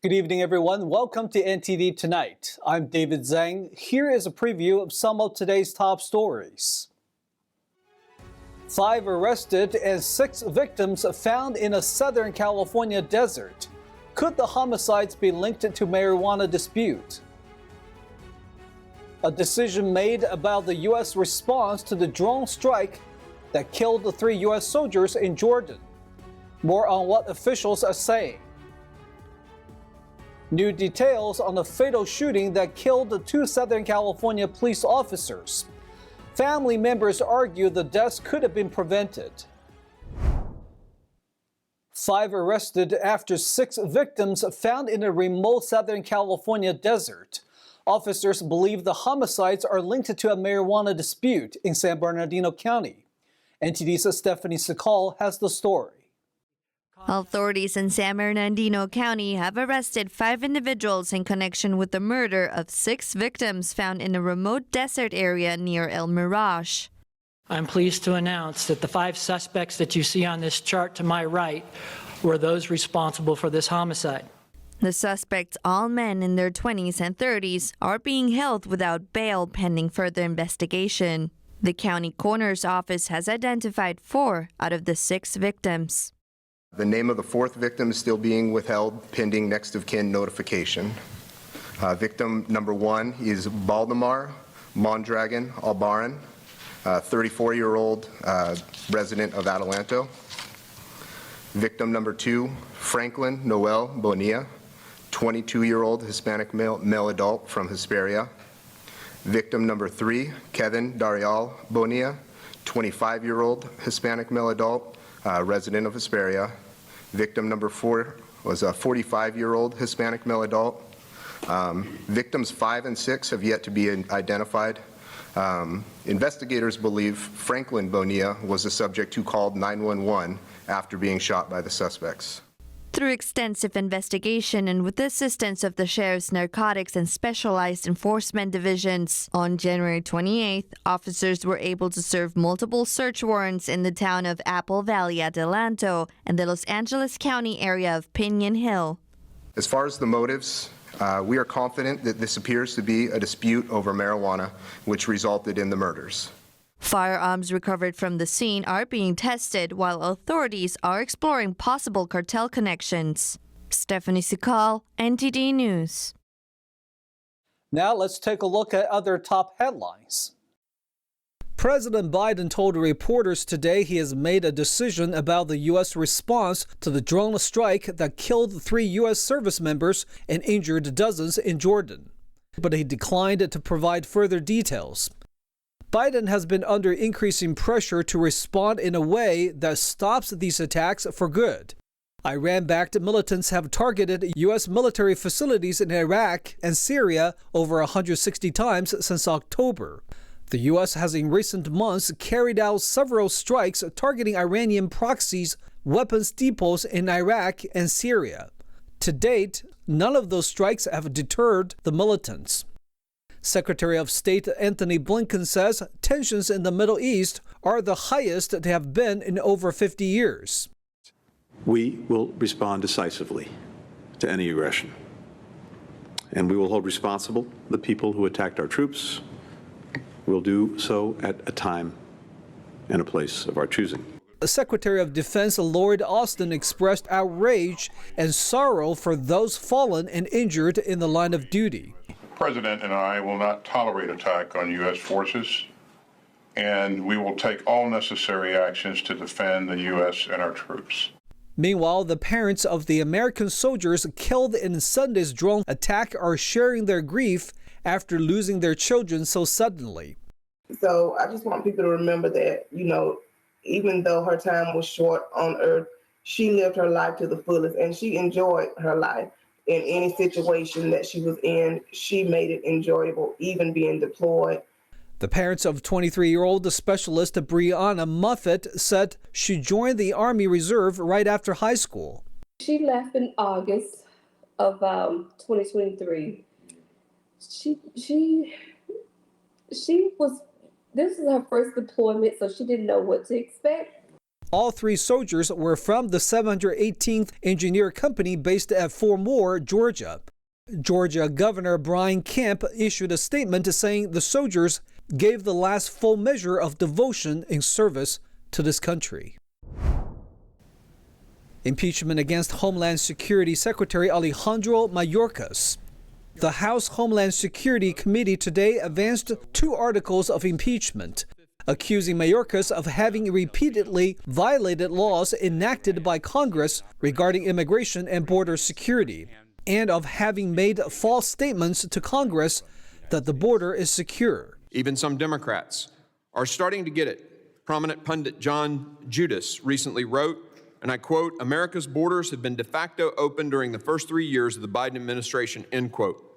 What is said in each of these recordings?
Good evening, everyone. Welcome to NTD Tonight. I'm David Zhang. Here is a preview of some of today's top stories. 5 arrested and 6 victims found in a Southern California desert. Could the homicides be linked to marijuana dispute? A decision made about the U.S. response to the drone strike that killed the 3 U.S. soldiers in Jordan. More on what officials are saying. New details on the fatal shooting that killed the 2 Southern California police officers. Family members argue the deaths could have been prevented. 5 arrested after 6 victims found in a remote Southern California desert. Officers believe the homicides are linked to a marijuana dispute in San Bernardino County. NTD's Stephanie Sakal has the story. Authorities in San Bernardino County have arrested 5 individuals in connection with the murder of 6 victims found in a remote desert area near El Mirage. I'm pleased to announce that the 5 suspects that you see on this chart to my right were those responsible for this homicide. The suspects, all men in their 20s and 30s, are being held without bail pending further investigation. The county coroner's office has identified 4 out of the 6 victims. The name of the 4th victim is still being withheld pending next of kin notification. Victim number 1 is Baldemar Mondragon Albaran, 34-year-old resident of Adelanto. Victim number 2, Franklin Noel Bonilla, 22-year-old Hispanic male adult from Hesperia. Victim number 3, Kevin Darial Bonilla, 25-year-old Hispanic male adult, resident of Hesperia. Victim number 4 was a 45-year-old Hispanic male adult. Victims 5 and 6 have yet to be identified. Investigators believe Franklin Bonilla was the subject who called 911 after being shot by the suspects. Through extensive investigation and with the assistance of the Sheriff's Narcotics and Specialized Enforcement Divisions, on January 28th, officers were able to serve multiple search warrants in the town of Apple Valley, Adelanto, and the Los Angeles County area of Piñon Hill. As far as the motives, we are confident that this appears to be a dispute over marijuana, which resulted in the murders. Firearms recovered from the scene are being tested while authorities are exploring possible cartel connections. Stephanie Sakal, NTD News. Now let's take a look at other top headlines. President Biden told reporters today he has made a decision about the U.S. response to the drone strike that killed 3 U.S. service members and injured dozens in Jordan. But he declined to provide further details. Biden has been under increasing pressure to respond in a way that stops these attacks for good. Iran-backed militants have targeted U.S. military facilities in Iraq and Syria over 160 times since October. The U.S. has in recent months carried out several strikes targeting Iranian proxies, weapons depots in Iraq and Syria. To date, none of those strikes have deterred the militants. Secretary of State Antony Blinken says tensions in the Middle East are the highest they have been in over 50 years. We will respond decisively to any aggression, and we will hold responsible the people who attacked our troops. We'll do so at a time and a place of our choosing. Secretary of Defense Lloyd Austin expressed outrage and sorrow for those fallen and injured in the line of duty. The President and I will not tolerate attack on U.S. forces, and we will take all necessary actions to defend the U.S. and our troops. Meanwhile, the parents of the American soldiers killed in Sunday's drone attack are sharing their grief after losing their children so suddenly. So I just want people to remember that, even though her time was short on Earth, she lived her life to the fullest, and she enjoyed her life. In any situation that she was in, she made it enjoyable, even being deployed. The parents of 23-year-old specialist Brianna Muffet said she joined the Army Reserve right after high school. She left in August of 2023. She was, this is her first deployment, so she didn't know what to expect. All 3 soldiers were from the 718th Engineer Company based at Fort Moore, Georgia. Georgia Governor Brian Kemp issued a statement saying the soldiers gave the last full measure of devotion in service to this country. Impeachment against Homeland Security Secretary Alejandro Mayorkas. The House Homeland Security Committee today advanced 2 articles of impeachment, accusing Mayorkas of having repeatedly violated laws enacted by Congress regarding immigration and border security, and of having made false statements to Congress that the border is secure. Even some Democrats are starting to get it. Prominent pundit John Judas recently wrote, and I quote, "America's borders have been de facto open during the first 3 years of the Biden administration," end quote.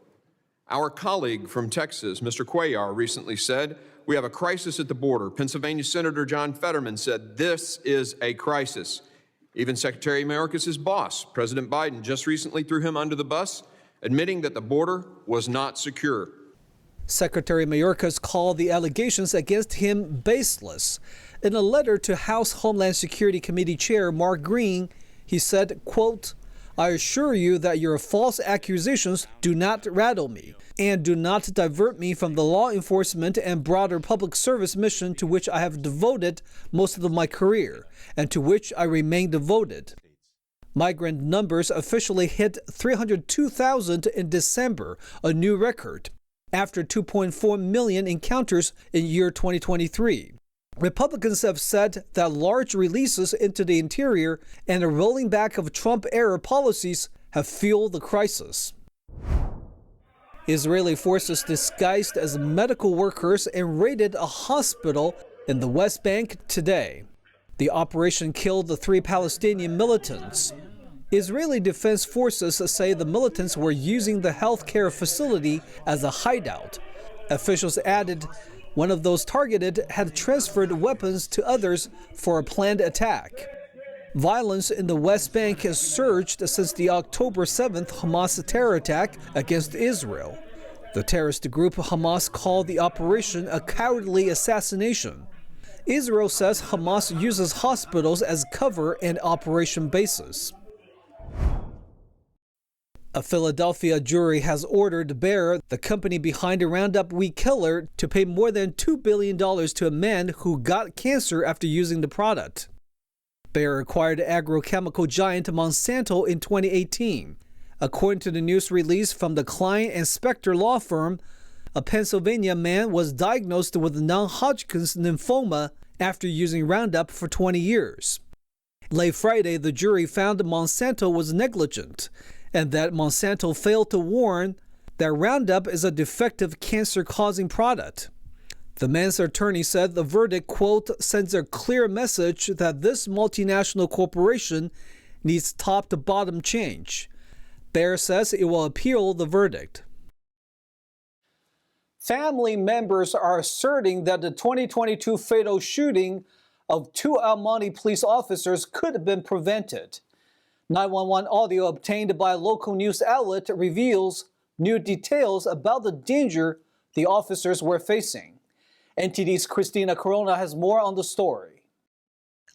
Our colleague from Texas, Mr. Cuellar, recently said, "We have a crisis at the border." Pennsylvania Senator John Fetterman said, "This is a crisis." Even Secretary Mayorkas' boss, President Biden, just recently threw him under the bus, admitting that the border was not secure. Secretary Mayorkas called the allegations against him baseless. In a letter to House Homeland Security Committee Chair Mark Green, he said, quote, "I assure you that your false accusations do not rattle me and do not divert me from the law enforcement and broader public service mission to which I have devoted most of my career and to which I remain devoted." Migrant numbers officially hit 302,000 in December, a new record, after 2.4 million encounters in year 2023. Republicans have said that large releases into the interior and a rolling back of Trump-era policies have fueled the crisis. Israeli forces disguised as medical workers and raided a hospital in the West Bank today. The operation killed the 3 Palestinian militants. Israeli Defense Forces say the militants were using the healthcare facility as a hideout. Officials added one of those targeted had transferred weapons to others for a planned attack. Violence in the West Bank has surged since the October 7th Hamas terror attack against Israel. The terrorist group Hamas called the operation a cowardly assassination. Israel says Hamas uses hospitals as cover and operation bases. A Philadelphia jury has ordered Bayer, the company behind a Roundup weed killer, to pay more than $2 billion to a man who got cancer after using the product. Bayer acquired agrochemical giant Monsanto in 2018. According to the news release from the Klein and Spector law firm, a Pennsylvania man was diagnosed with non-Hodgkin's lymphoma after using Roundup for 20 years. Late Friday, the jury found Monsanto was negligent and that Monsanto failed to warn that Roundup is a defective cancer-causing product. The man's attorney said the verdict, quote, "sends a clear message that this multinational corporation needs top-to-bottom change." Bayer says it will appeal the verdict. Family members are asserting that the 2022 fatal shooting of 2 El Monte police officers could have been prevented. 911 audio obtained by a local news outlet reveals new details about the danger the officers were facing. NTD's Christina Corona has more on the story.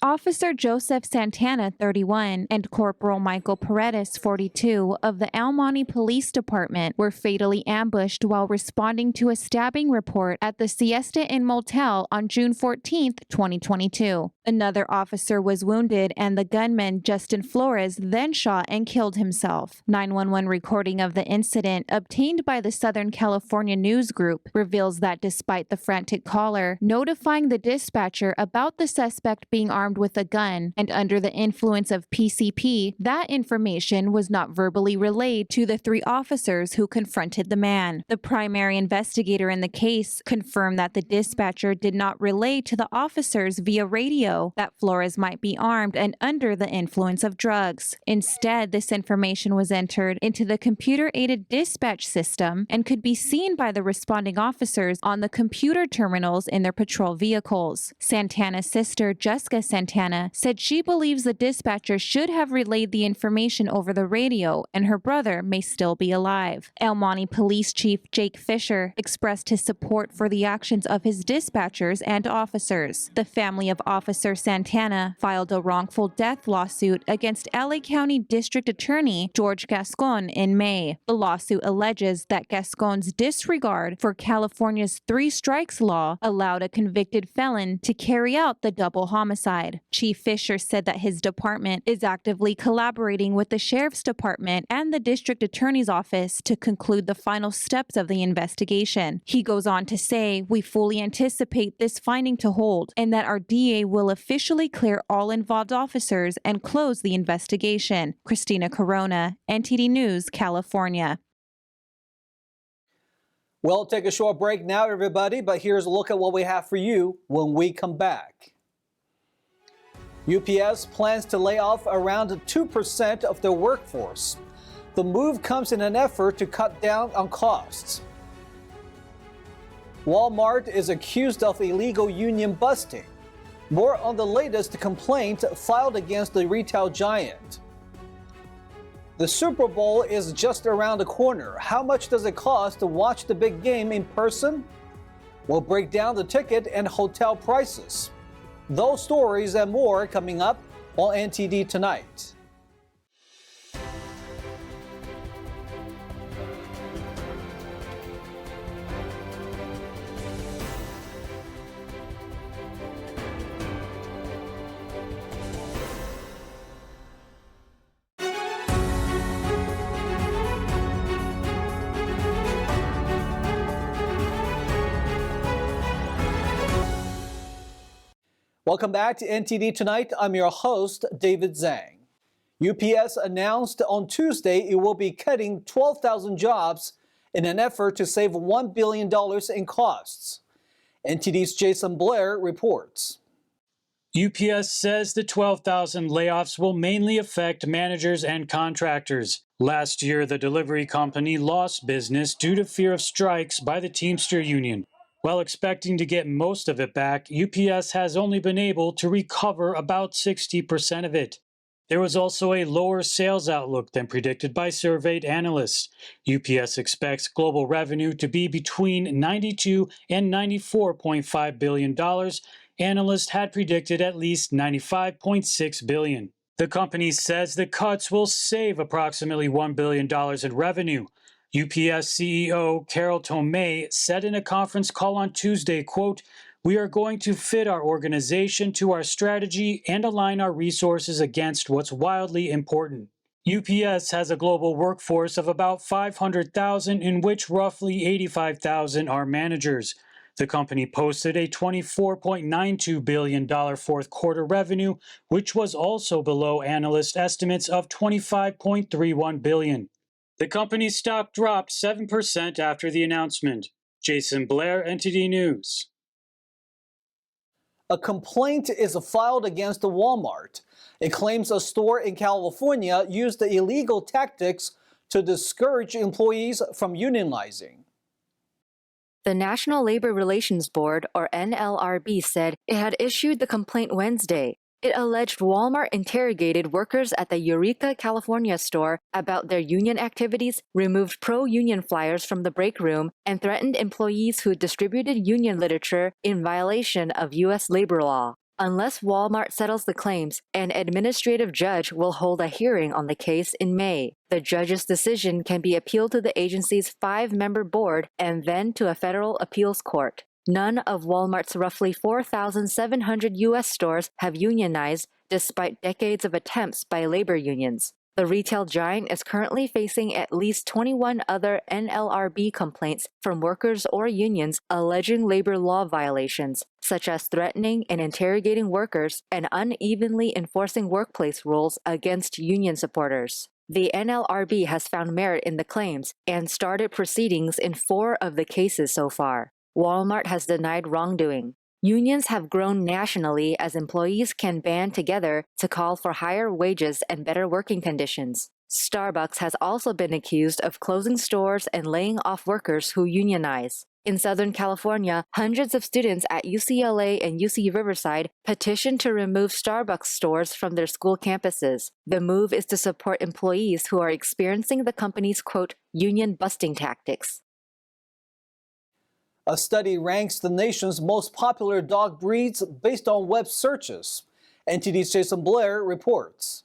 Officer Joseph Santana, 31, and Corporal Michael Paredes, 42, of the El Monte Police Department were fatally ambushed while responding to a stabbing report at the Siesta Inn Motel on June 14, 2022. Another officer was wounded, and the gunman, Justin Flores, then shot and killed himself. 911 recording of the incident, obtained by the Southern California News Group, reveals that despite the frantic caller notifying the dispatcher about the suspect being armed with a gun and under the influence of PCP, that information was not verbally relayed to the 3 officers who confronted the man. The primary investigator in the case confirmed that the dispatcher did not relay to the officers via radio that Flores might be armed and under the influence of drugs. Instead, this information was entered into the computer-aided dispatch system and could be seen by the responding officers on the computer terminals in their patrol vehicles. Santana's sister, Jessica Santana, Santana said she believes the dispatcher should have relayed the information over the radio and her brother may still be alive. El Monte Police Chief Jake Fisher expressed his support for the actions of his dispatchers and officers. The family of Officer Santana filed a wrongful death lawsuit against LA County District Attorney George Gascon in May. The lawsuit alleges that Gascon's disregard for California's 3 strikes law allowed a convicted felon to carry out the double homicide. Chief Fisher said that his department is actively collaborating with the Sheriff's Department and the District Attorney's Office to conclude the final steps of the investigation. He goes on to say, "We fully anticipate this finding to hold and that our DA will officially clear all involved officers and close the investigation." Christina Corona, NTD News, California. We'll take a short break now, everybody, but here's a look at what we have for you when we come back. UPS plans to lay off around 2% of their workforce. The move comes in an effort to cut down on costs. Walmart is accused of illegal union busting. More on the latest complaint filed against the retail giant. The Super Bowl is just around the corner. How much does it cost to watch the big game in person? We'll break down the ticket and hotel prices. Those stories and more coming up on NTD Tonight. Welcome back to NTD Tonight. I'm your host, David Zhang. UPS announced on Tuesday it will be cutting 12,000 jobs in an effort to save $1 billion in costs. NTD's Jason Blair reports. UPS says the 12,000 layoffs will mainly affect managers and contractors. Last year, the delivery company lost business due to fear of strikes by the Teamster Union. While expecting to get most of it back, UPS has only been able to recover about 60% of it. There was also a lower sales outlook than predicted by surveyed analysts. UPS expects global revenue to be between $92 and $94.5 billion. Analysts had predicted at least $95.6 billion. The company says the cuts will save approximately $1 billion in revenue. UPS CEO Carol Tomei said in a conference call on Tuesday, quote, "We are going to fit our organization to our strategy and align our resources against what's wildly important." UPS has a global workforce of about 500,000, in which roughly 85,000 are managers. The company posted a $24.92 billion fourth quarter revenue, which was also below analyst estimates of $25.31 billion. The company's stock dropped 7% after the announcement. Jason Blair, NTD News. A complaint is filed against Walmart. It claims a store in California used the illegal tactics to discourage employees from unionizing. The National Labor Relations Board, or NLRB, said it had issued the complaint Wednesday. It alleged Walmart interrogated workers at the Eureka, California store about their union activities, removed pro-union flyers from the break room, and threatened employees who distributed union literature in violation of U.S. labor law. Unless Walmart settles the claims, an administrative judge will hold a hearing on the case in May. The judge's decision can be appealed to the agency's 5-member board and then to a federal appeals court. None of Walmart's roughly 4,700 U.S. stores have unionized despite decades of attempts by labor unions. The retail giant is currently facing at least 21 other NLRB complaints from workers or unions alleging labor law violations, such as threatening and interrogating workers and unevenly enforcing workplace rules against union supporters. The NLRB has found merit in the claims and started proceedings in 4 of the cases so far. Walmart has denied wrongdoing. Unions have grown nationally as employees can band together to call for higher wages and better working conditions. Starbucks has also been accused of closing stores and laying off workers who unionize. In Southern California, hundreds of students at UCLA and UC Riverside petitioned to remove Starbucks stores from their school campuses. The move is to support employees who are experiencing the company's, quote, union busting tactics. A study ranks the nation's most popular dog breeds based on web searches. NTD's Jason Blair reports.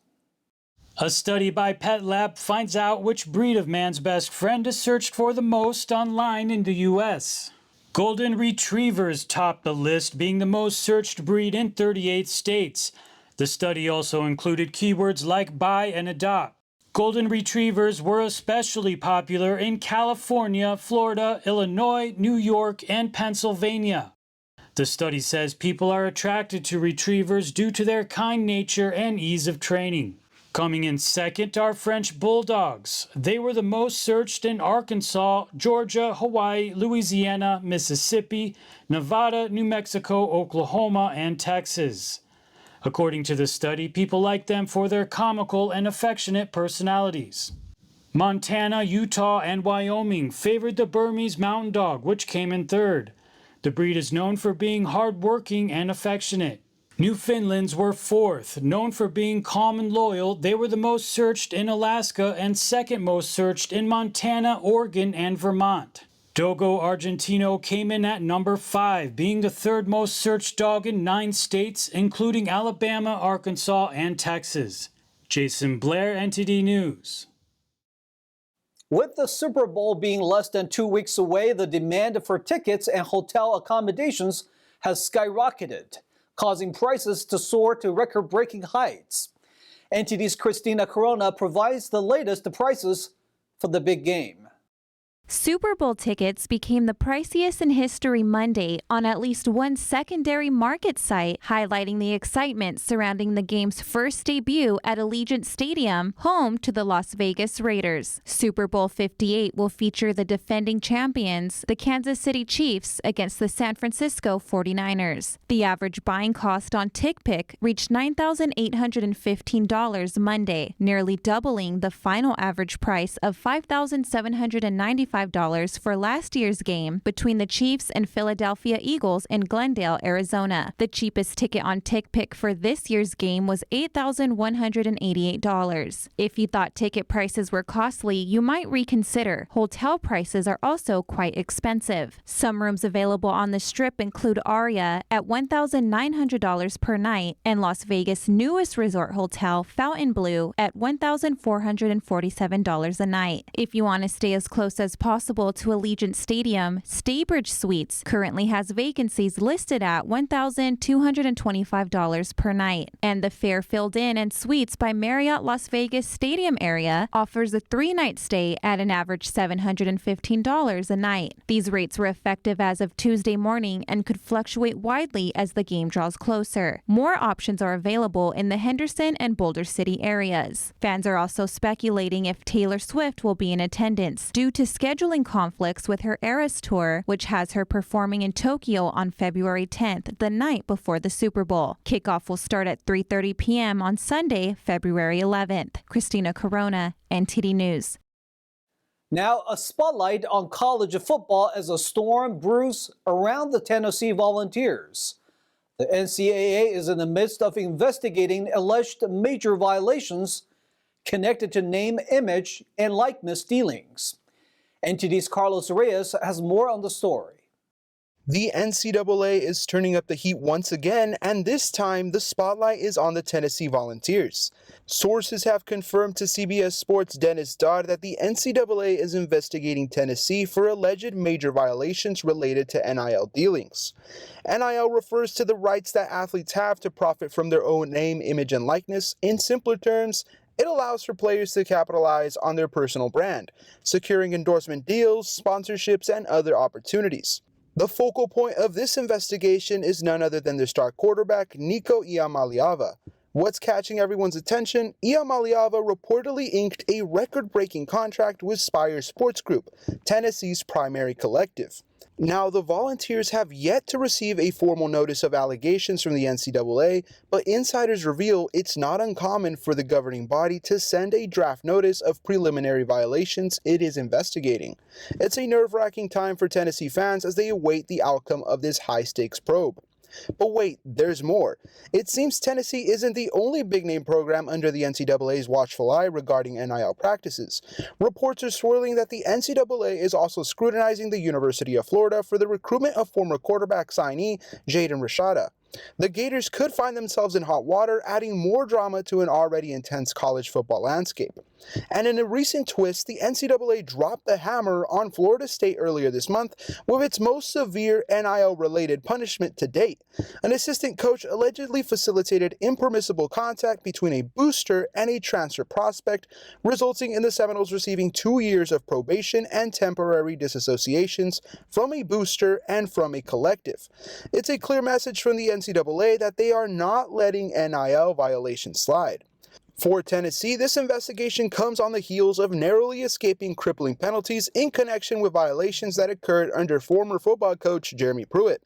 A study by Pet Lab finds out which breed of man's best friend is searched for the most online in the U.S. Golden Retrievers topped the list, being the most searched breed in 38 states. The study also included keywords like buy and adopt. Golden Retrievers were especially popular in California, Florida, Illinois, New York, and Pennsylvania. The study says people are attracted to retrievers due to their kind nature and ease of training. Coming in second are French Bulldogs. They were the most searched in Arkansas, Georgia, Hawaii, Louisiana, Mississippi, Nevada, New Mexico, Oklahoma, and Texas. According to the study, people like them for their comical and affectionate personalities. Montana, Utah, and Wyoming favored the Burmese Mountain Dog, which came in third. The breed is known for being hardworking and affectionate. Newfoundlands were fourth. Known for being calm and loyal, they were the most searched in Alaska and second most searched in Montana, Oregon, and Vermont. Dogo Argentino came in at number 5, being the third most searched dog in 9 states, including Alabama, Arkansas, and Texas. Jason Blair, NTD News. With the Super Bowl being less than 2 weeks away, the demand for tickets and hotel accommodations has skyrocketed, causing prices to soar to record-breaking heights. NTD's Christina Corona provides the latest prices for the big game. Super Bowl tickets became the priciest in history Monday on at least one secondary market site, highlighting the excitement surrounding the game's first debut at Allegiant Stadium, home to the Las Vegas Raiders. Super Bowl 58 will feature the defending champions, the Kansas City Chiefs, against the San Francisco 49ers. The average buying cost on TickPick reached $9,815 Monday, nearly doubling the final average price of $5,795 for last year's game between the Chiefs and Philadelphia Eagles in Glendale, Arizona. The cheapest ticket on TickPick for this year's game was $8,188. If you thought ticket prices were costly, you might reconsider. Hotel prices are also quite expensive. Some rooms available on the Strip include Aria at $1,900 per night and Las Vegas' newest resort hotel, Fountain Blue, at $1,447 a night. If you want to stay as close as possible to Allegiant Stadium, Staybridge Suites currently has vacancies listed at $1,225 per night. And the Fairfield Inn and Suites by Marriott Las Vegas Stadium area offers a 3-night stay at an average $715 a night. These rates were effective as of Tuesday morning and could fluctuate widely as the game draws closer. More options are available in the Henderson and Boulder City areas. Fans are also speculating if Taylor Swift will be in attendance due to scheduling conflicts with her Eras Tour, which has her performing in Tokyo on February 10th, the night before the Super Bowl. Kickoff will start at 3:30 p.m. on Sunday, February 11th. Christina Corona, NTD News. Now, a spotlight on college football as a storm brews around the Tennessee Volunteers. The NCAA is in the midst of investigating alleged major violations connected to name, image, and likeness dealings. NTD's Carlos Reyes has more on the story. The NCAA is turning up the heat once again, and this time the spotlight is on the Tennessee Volunteers. Sources have confirmed to CBS Sports' Dennis Dodd that the NCAA is investigating Tennessee for alleged major violations related to NIL dealings. NIL refers to the rights that athletes have to profit from their own name, image, and likeness. In simpler terms, it allows for players to capitalize on their personal brand, securing endorsement deals, sponsorships, and other opportunities. The focal point of this investigation is none other than their star quarterback, Nico Iamaleava. What's catching everyone's attention? Iamaleava reportedly inked a record-breaking contract with Spire Sports Group, Tennessee's primary collective. Now, the Volunteers have yet to receive a formal notice of allegations from the NCAA, but insiders reveal it's not uncommon for the governing body to send a draft notice of preliminary violations it is investigating. It's a nerve-wracking time for Tennessee fans as they await the outcome of this high-stakes probe. But wait, there's more. It seems Tennessee isn't the only big-name program under the NCAA's watchful eye regarding NIL practices. Reports are swirling that the NCAA is also scrutinizing the University of Florida for the recruitment of former quarterback signee Jaden Rashada. The Gators could find themselves in hot water, adding more drama to an already intense college football landscape. And in a recent twist, the NCAA dropped the hammer on Florida State earlier this month with its most severe NIL-related punishment to date. An assistant coach allegedly facilitated impermissible contact between a booster and a transfer prospect, resulting in the Seminoles receiving 2 years of probation and temporary disassociations from a booster and from a collective. It's a clear message from the NCAA that they are not letting NIL violations slide. For Tennessee, this investigation comes on the heels of narrowly escaping crippling penalties in connection with violations that occurred under former football coach Jeremy Pruitt.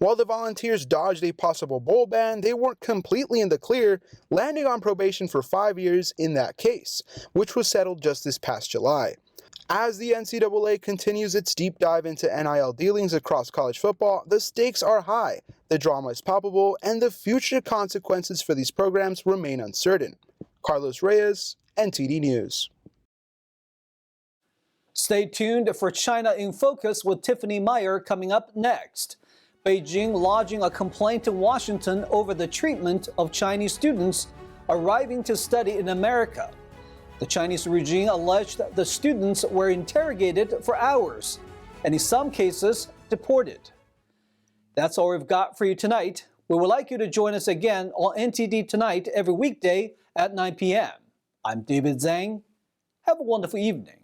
While the Volunteers dodged a possible bowl ban, they weren't completely in the clear, landing on probation for 5 years in that case, which was settled just this past July. As the NCAA continues its deep dive into NIL dealings across college football, the stakes are high, the drama is palpable, and the future consequences for these programs remain uncertain. Carlos Reyes, NTD News. Stay tuned for China in Focus with Tiffany Meyer coming up next. Beijing lodging a complaint in Washington over the treatment of Chinese students arriving to study in America. The Chinese regime alleged the students were interrogated for hours and in some cases deported. That's all we've got for you tonight. We would like you to join us again on NTD Tonight every weekday at 9 p.m. I'm David Zhang. Have a wonderful evening.